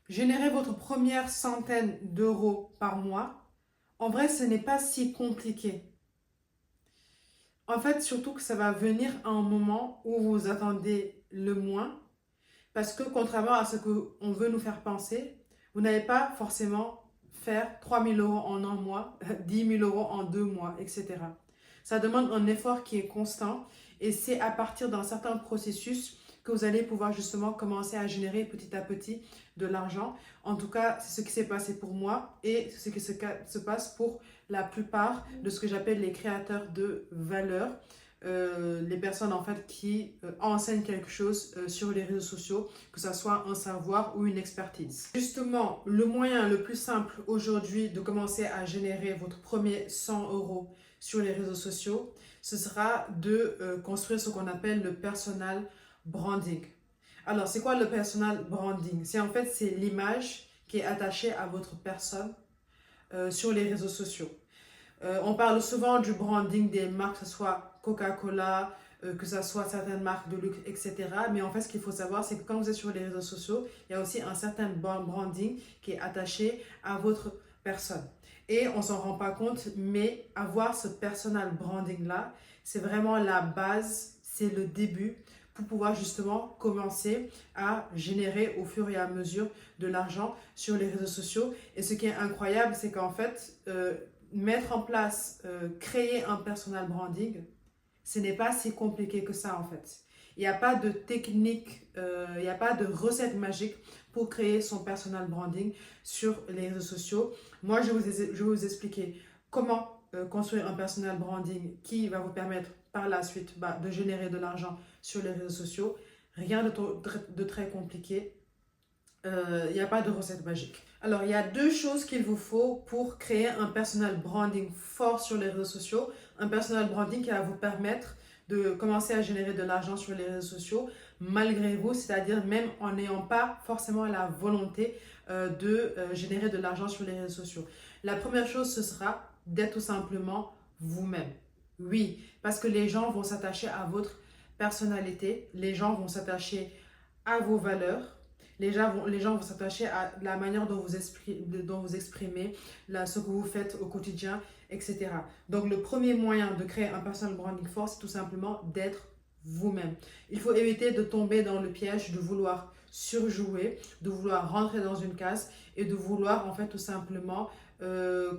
Générer votre première centaine d'euros par mois, en vrai, ce n'est pas si compliqué. En fait, surtout que ça va venir à un moment où vous vous attendez le moins, parce que contrairement à ce qu'on veut nous faire penser, vous n'allez pas forcément faire 3 000 € en un mois, 10 000 € en 2 mois, etc. Ça demande un effort qui est constant et c'est à partir d'un certain processus que vous allez pouvoir justement commencer à générer petit à petit de l'argent. En tout cas, c'est ce qui s'est passé pour moi et c'est ce qui se passe pour la plupart de ce que j'appelle les créateurs de valeur. Les personnes en fait qui enseignent quelque chose sur les réseaux sociaux, que ce soit un savoir ou une expertise. Justement, le moyen le plus simple aujourd'hui de commencer à générer votre premier 100 € sur les réseaux sociaux, ce sera de construire ce qu'on appelle le personal branding. Alors, c'est quoi le personal branding? C'est en fait c'est l'image qui est attachée à votre personne sur les réseaux sociaux. On parle souvent du branding des marques, que ce soit Coca-Cola, que ce soit certaines marques de luxe, etc. Mais en fait, ce qu'il faut savoir, c'est que quand vous êtes sur les réseaux sociaux, il y a aussi un certain branding qui est attaché à votre personne. Et on s'en rend pas compte, mais avoir ce personal branding-là, c'est vraiment la base, c'est le début pour pouvoir justement commencer à générer au fur et à mesure de l'argent sur les réseaux sociaux. Et ce qui est incroyable, c'est qu'en fait, mettre en place, créer un personal branding, ce n'est pas si compliqué que ça en fait. Il n'y a pas de technique, il n'y a pas de recette magique pour créer son personal branding sur les réseaux sociaux. Moi, je vais vous expliquer comment construire un personal branding qui va vous permettre par la suite de générer de l'argent sur les réseaux sociaux. Rien de très compliqué. Il n'y a pas de recette magique. Alors, il y a deux choses qu'il vous faut pour créer un personal branding fort sur les réseaux sociaux. Un personal branding qui va vous permettre de commencer à générer de l'argent sur les réseaux sociaux malgré vous, c'est-à-dire même en n'ayant pas forcément la volonté de générer de l'argent sur les réseaux sociaux. La première chose, ce sera d'être tout simplement vous-même. Oui, parce que les gens vont s'attacher à votre personnalité, les gens vont s'attacher à vos valeurs, les gens vont s'attacher à la manière dont vous exprimez, ce que vous faites au quotidien, etc. Donc, le premier moyen de créer un personal branding fort, c'est tout simplement d'être vous-même. Il faut éviter de tomber dans le piège de vouloir surjouer, de vouloir rentrer dans une case et de vouloir en fait tout simplement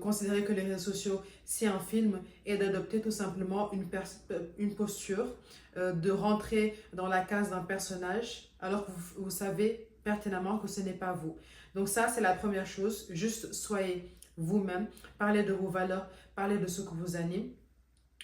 considérer que les réseaux sociaux c'est un film et d'adopter tout simplement une posture, de rentrer dans la case d'un personnage alors que vous savez pertinemment que ce n'est pas vous. Donc ça, c'est la première chose. Juste soyez vous-même, parlez de vos valeurs, parlez de ce que vous anime.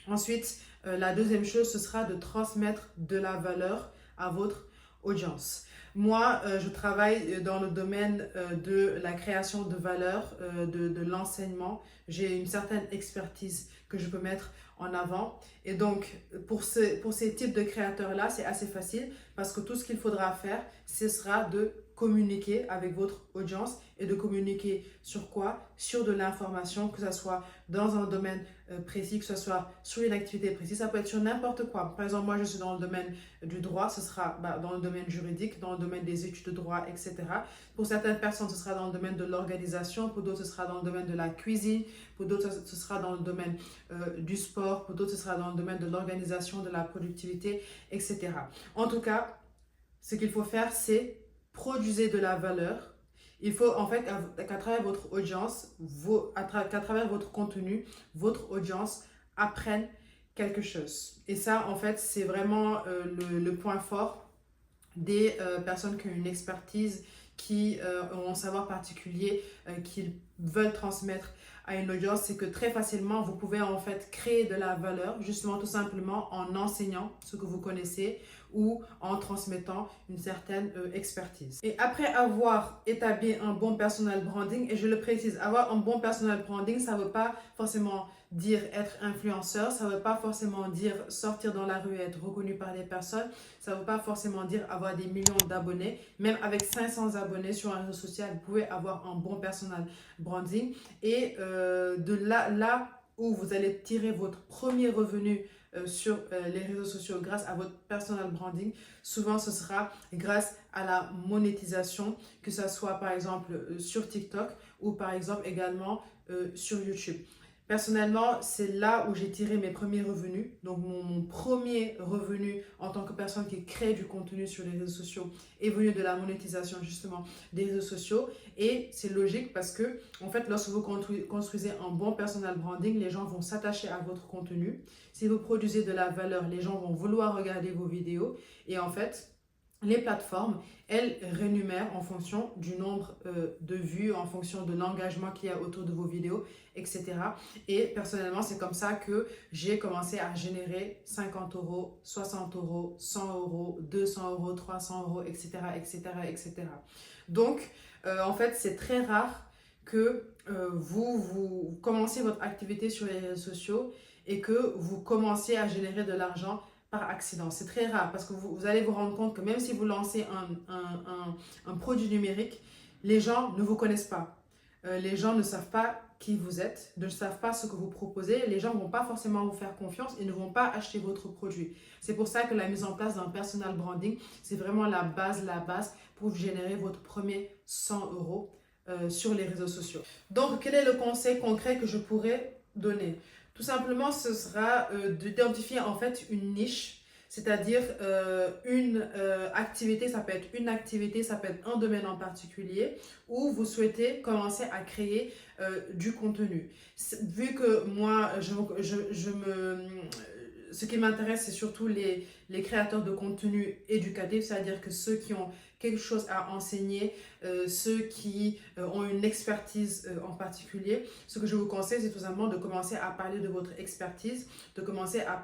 Ensuite, la deuxième chose, ce sera de transmettre de la valeur à votre audience. Moi, je travaille dans le domaine de la création de valeur, de l'enseignement. J'ai une certaine expertise que je peux mettre en avant. Et donc, pour ces types de créateurs-là, c'est assez facile parce que tout ce qu'il faudra faire, ce sera de communiquer avec votre audience et de communiquer sur quoi? Sur de l'information, que ce soit dans un domaine précis, que ce soit sur une activité précise, ça peut être sur n'importe quoi. Par exemple, moi, je suis dans le domaine du droit, ce sera dans le domaine juridique, dans le domaine des études de droit, etc. Pour certaines personnes, ce sera dans le domaine de l'organisation, pour d'autres, ce sera dans le domaine de la cuisine, pour d'autres, ce sera dans le domaine du sport, pour d'autres, ce sera dans le domaine de l'organisation, de la productivité, etc. En tout cas, ce qu'il faut faire, c'est produire de la valeur. Il faut en fait qu'à travers votre audience, qu'à travers votre contenu, votre audience apprenne quelque chose. Et ça, en fait, c'est vraiment le point fort des personnes qui ont une expertise, qui ont un savoir particulier, qu'ils veulent transmettre à une audience, c'est que très facilement, vous pouvez en fait créer de la valeur, justement tout simplement en enseignant ce que vous connaissez ou en transmettant une certaine expertise. Et après avoir établi un bon personal branding, et je le précise, avoir un bon personal branding, ça ne veut pas forcément dire être influenceur, ça ne veut pas forcément dire sortir dans la rue et être reconnu par des personnes, ça ne veut pas forcément dire avoir des millions d'abonnés. Même avec 500 abonnés sur un réseau social, vous pouvez avoir un bon personal branding. Et de là, où vous allez tirer votre premier revenu sur les réseaux sociaux grâce à votre personal branding, souvent ce sera grâce à la monétisation, que ce soit par exemple sur TikTok ou par exemple également sur YouTube. Personnellement, c'est là où j'ai tiré mes premiers revenus. Donc, mon premier revenu en tant que personne qui crée du contenu sur les réseaux sociaux est venu de la monétisation justement des réseaux sociaux. Et c'est logique parce que, en fait, lorsque vous construisez un bon personal branding, les gens vont s'attacher à votre contenu. Si vous produisez de la valeur, les gens vont vouloir regarder vos vidéos. Et en fait, les plateformes, elles rémunèrent en fonction du nombre de vues, en fonction de l'engagement qu'il y a autour de vos vidéos, etc. Et personnellement, c'est comme ça que j'ai commencé à générer 50 euros, 60 euros, 100 euros, 200 euros, 300 euros, etc. etc., etc. Donc, en fait, c'est très rare que vous commencez votre activité sur les réseaux sociaux et que vous commenciez à générer de l'argent par accident. C'est très rare parce que vous allez vous rendre compte que même si vous lancez un produit numérique, les gens ne vous connaissent pas. Les gens ne savent pas qui vous êtes, ne savent pas ce que vous proposez. Les gens ne vont pas forcément vous faire confiance et ne vont pas acheter votre produit. C'est pour ça que la mise en place d'un personal branding, c'est vraiment la base pour générer votre premier 100 euros sur les réseaux sociaux. Donc, quel est le conseil concret que je pourrais donner? Tout simplement, ce sera d'identifier en fait une niche, c'est-à-dire une activité, ça peut être une activité, ça peut être un domaine en particulier où vous souhaitez commencer à créer du contenu. Vu que moi, ce qui m'intéresse, c'est surtout les créateurs de contenu éducatif, c'est-à-dire que ceux qui ont quelque chose à enseigner, ceux qui ont une expertise en particulier. Ce que je vous conseille, c'est tout simplement de commencer à parler de votre expertise, de commencer à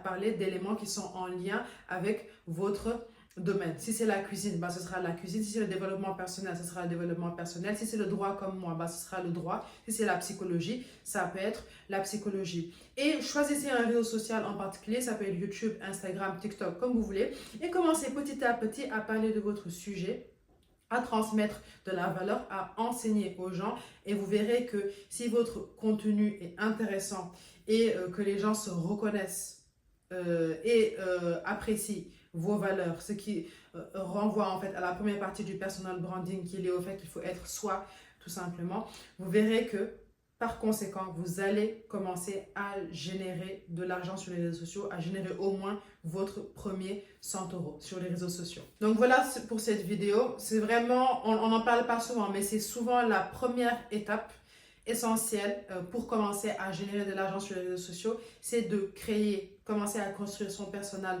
parler d'éléments qui sont en lien avec votre domaine. Si c'est la cuisine, bah, ce sera la cuisine. Si c'est le développement personnel, ce sera le développement personnel. Si c'est le droit comme moi, bah, ce sera le droit. Si c'est la psychologie, ça peut être la psychologie. Et choisissez un réseau social en particulier, ça peut être YouTube, Instagram, TikTok, comme vous voulez. Et commencez petit à petit à parler de votre sujet, à transmettre de la valeur, à enseigner aux gens. Et vous verrez que si votre contenu est intéressant et que les gens se reconnaissent et apprécient vos valeurs, ce qui renvoie en fait à la première partie du personal branding qui est lié au fait qu'il faut être soi tout simplement, vous verrez que par conséquent, vous allez commencer à générer de l'argent sur les réseaux sociaux, à générer au moins votre premier 100 euros sur les réseaux sociaux. Donc voilà pour cette vidéo. C'est vraiment, on n'en parle pas souvent, mais c'est souvent la première étape essentielle pour commencer à générer de l'argent sur les réseaux sociaux. C'est de créer, commencer à construire son personnel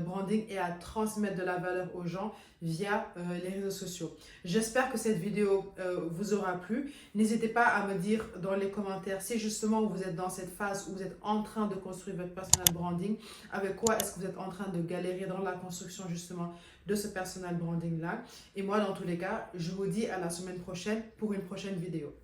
branding et à transmettre de la valeur aux gens via les réseaux sociaux. J'espère que cette vidéo vous aura plu. N'hésitez pas à me dire dans les commentaires si justement vous êtes dans cette phase où vous êtes en train de construire votre personal branding, avec quoi est-ce que vous êtes en train de galérer dans la construction justement de ce personal branding là. Et moi dans tous les cas, je vous dis à la semaine prochaine pour une prochaine vidéo.